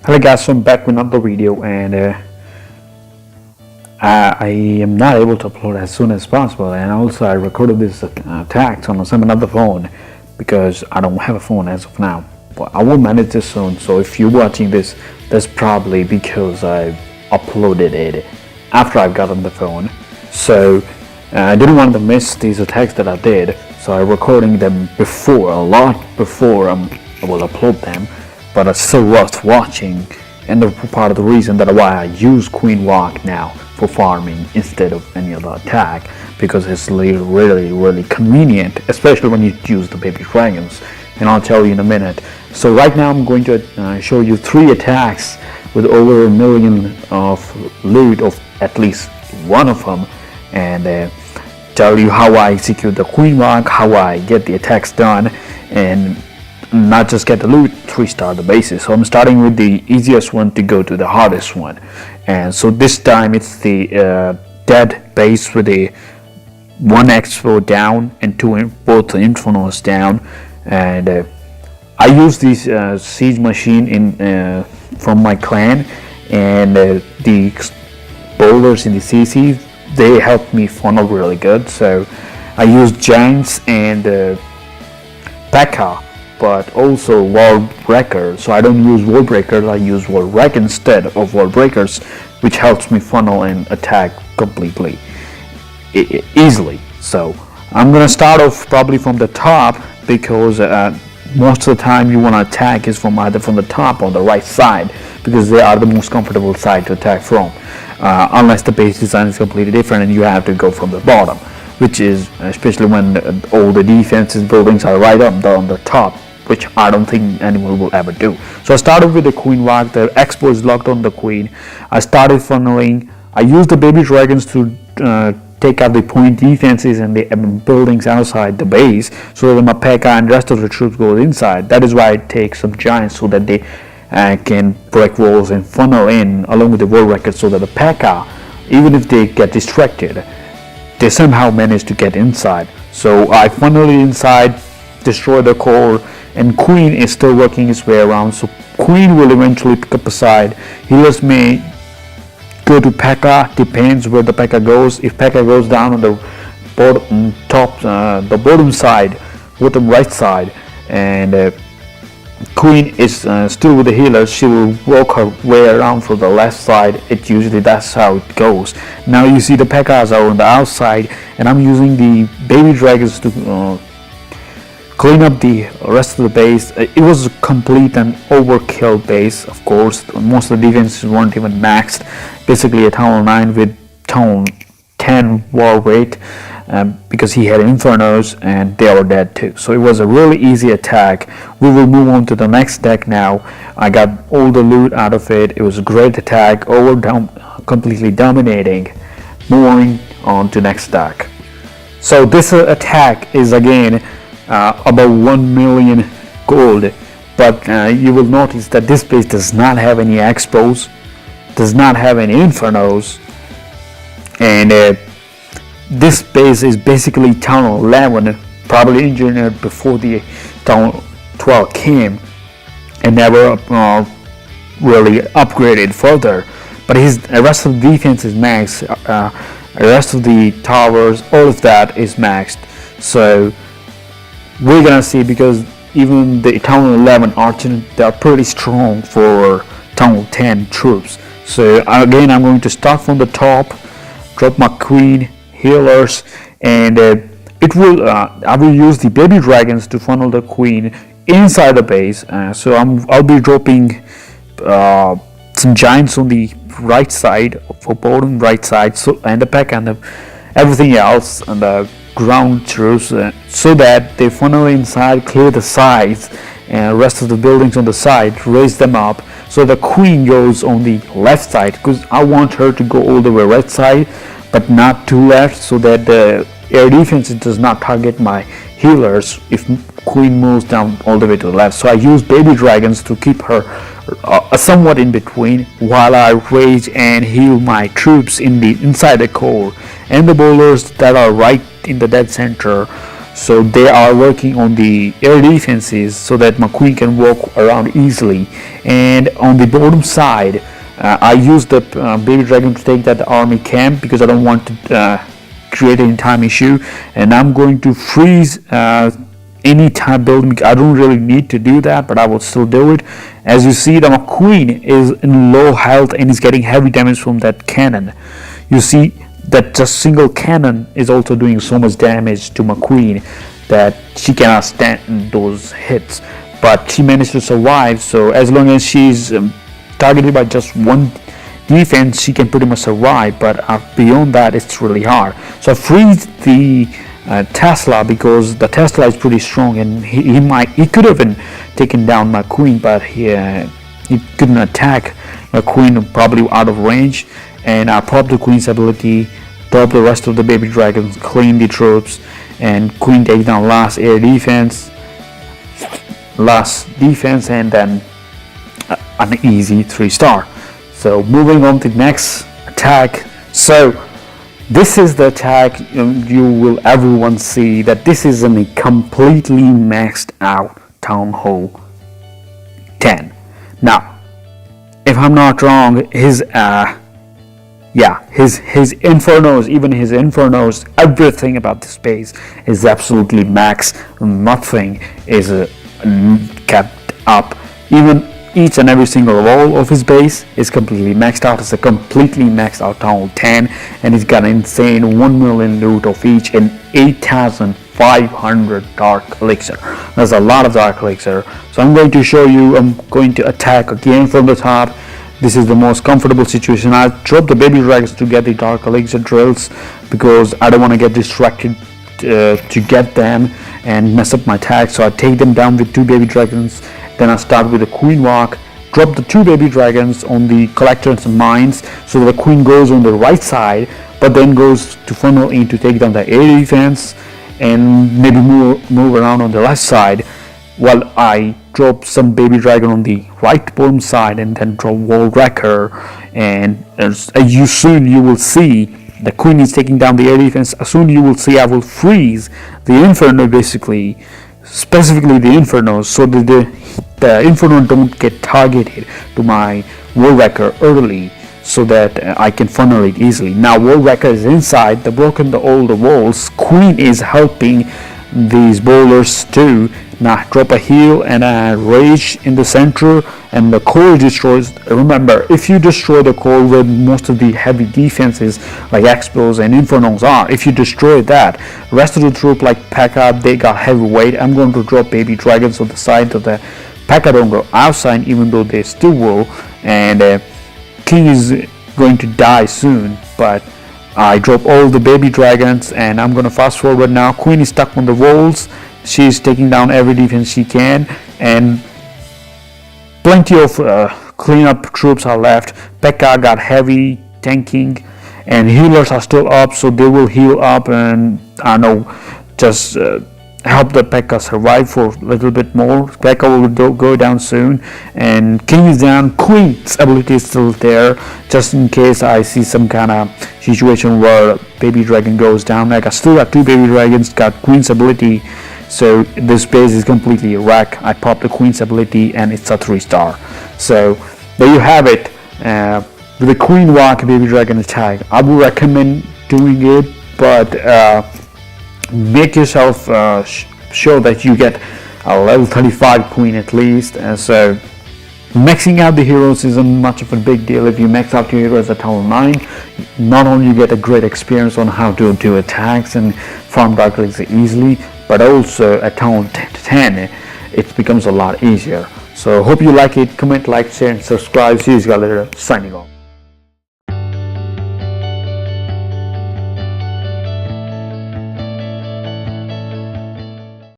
Hello guys, so I'm back with another video, and I am not able to upload as soon as possible, and also I recorded this text on some another phone because I don't have a phone as of now, but I will manage this soon. So if you're watching this, that's probably because I uploaded it after I got on the phone. So I didn't want to miss these attacks that I did, so I'm recording them before, a lot before I will upload them. But it's still worth watching, and the part of the reason that why I use Queen Walk now for farming instead of any other attack, because it's really convenient, especially when you use the baby dragons, and I'll tell you in a minute. So right now I'm going to show you 3 attacks with over 1 million of loot of at least one of them, and tell you how I execute the Queen Walk, how I get the attacks done, and not just get the loot, 3-star the bases. So I'm starting with the easiest one to go to the hardest one, and so this time it's the dead base with a 1 expo down and both infernos down, and I use this siege machine in from my clan, and the boulders in the CC, they help me funnel really good. So I use giants and P.E.K.K.A, but also wall breaker. So I don't use wall breakers, I use wall wreck instead of wall breakers, which helps me funnel and attack completely easily. So I'm gonna start off probably from the top, because most of the time you want to attack is from either from the top or the right side, because they are the most comfortable side to attack from, unless the base design is completely different and you have to go from the bottom, which is especially when all the defenses buildings are right up on the top, which I don't think anyone will ever do. So I started with the Queen Walk. The expo is locked on the Queen. I started funneling. I used the baby dragons to take out the point defenses and the buildings outside the base, so that my P.E.K.K.A and rest of the troops go inside. That is why I take some giants, so that they can break walls and funnel in along with the wall records, so that the P.E.K.K.A, even if they get distracted, they somehow manage to get inside. So I funnel it inside, destroy the core, and Queen is still working its way around. So Queen will eventually pick up a side. Healers may go to P.E.K.K.A, depends where the P.E.K.K.A goes. If P.E.K.K.A goes down on the bottom the bottom side, bottom right side, and Queen is still with the healers, she will work her way around for the left side. That's how it goes. Now you see the P.E.K.K.As are on the outside, and I'm using the baby dragons to clean up the rest of the base. It was a complete and overkill base, of course. Most of the defenses weren't even maxed. Basically a town 9 with town 10 war rate, because he had infernos and they were dead too. So it was a really easy attack. We will move on to the next deck now. I got all the loot out of it. It was a great attack, completely dominating. Moving on to next deck. So this attack is again about 1 million gold, but you will notice that this base does not have any expos, does not have any infernos, and this base is basically town 11, probably engineered before the town 12 came, and never really upgraded further. But the rest of the defense is maxed, the rest of the towers, all of that is maxed. So we're gonna see, because even the town 11 archers, they are pretty strong for town 10 troops. So again, I'm going to start from the top, drop my Queen, healers, and I will use the baby dragons to funnel the Queen inside the base. So I'll be dropping some giants on the right side, for bottom right side, so, and the P.E.K.K.A and everything else, and the ground troops, so that they funnel inside, clear the sides, and rest of the buildings on the side, raise them up, so the Queen goes on the left side, because I want her to go all the way right side, but not too left, so that the air defense does not target my healers if Queen moves down all the way to the left. So I use baby dragons to keep her somewhat in between, while I rage and heal my troops inside the core, and the bowlers that are right in the dead center so they are working on the air defenses so that my queen can walk around easily. And on the bottom side, I use the baby dragon to take that army camp because I don't want to create any time issue, and I'm going to freeze any time building. I don't really need to do that, but I will still do it. As you see, the queen is in low health and is getting heavy damage from that cannon. You see that just single cannon is also doing so much damage to my queen that she cannot stand those hits, but she managed to survive. So as long as she's targeted by just one defense, she can pretty much survive, but beyond that it's really hard. So I freeze the Tesla because the Tesla is pretty strong, and he could have been taken down my queen, but he couldn't attack my queen, probably out of range. And I pop the queen's ability, drop the rest of the baby dragons, clean the troops, and queen takes down last air defense, and then an easy 3-star. So moving on to the next attack. So this is the attack. You will everyone see that this is a completely maxed out Town Hall 10. Now, if I'm not wrong, his infernos, everything about this base is absolutely max. Nothing is kept up. Even each and every single wall of his base is completely maxed out. It's a completely maxed out Town Hall 10, and he's got an insane 1 million loot of each and 8,500 dark elixir. That's a lot of dark elixir. So I'm going to show you. I'm going to attack again from the top. This is the most comfortable situation. I drop the baby dragons to get the dark elixir drills because I don't want to get distracted to get them and mess up my attack. So I take them down with 2 baby dragons. Then I start with the queen walk, drop the 2 baby dragons on the collectors and mines, so the queen goes on the right side, but then goes to funnel in to take down the air defense and maybe move around on the left side, while I drop some baby dragon on the right bottom side and then drop wall wrecker. And as you will see, the queen is taking down the air defense. As soon you will see, I will freeze the inferno, basically, specifically the infernos, so that the inferno don't get targeted to my wall wrecker early, so that I can funnel it easily. Now wall wrecker is inside the broken all the walls. Queen is helping these bowlers too. Now drop a heal and a rage in the center, and the core destroys. Remember, if you destroy the core where most of the heavy defenses like expos and infernos are, if you destroy that, rest of the troop like P.E.K.K.A, they got heavy weight. I'm going to drop baby dragons on the side so the P.E.K.K.A don't go outside, even though they still will. And King is going to die soon, but I drop all the baby dragons, and I'm gonna fast forward now. Queen is stuck on the walls. She's taking down every defense she can, and plenty of cleanup troops are left. P.E.K.K.A got heavy tanking, and healers are still up, so they will heal up and I know just help the P.E.K.K.A survive for a little bit more. P.E.K.K.A will go down soon, and King is down. Queen's ability is still there, just in case I see some kind of situation where baby dragon goes down. Like I still got 2 baby dragons, got Queen's ability, so this base is completely a wreck. I pop the Queen's ability and it's a 3-star. So there you have it. With the Queen walk baby dragon attack, I would recommend doing it, but make yourself sure that you get a level 35 queen at least. And so maxing out the heroes isn't much of a big deal. If you max out your heroes at Town 9, not only you get a great experience on how to do attacks and farm dark elixir easily, but also at Town 10 it becomes a lot easier. So hope you like it. Comment, like, share and subscribe. See you guys later. Signing off.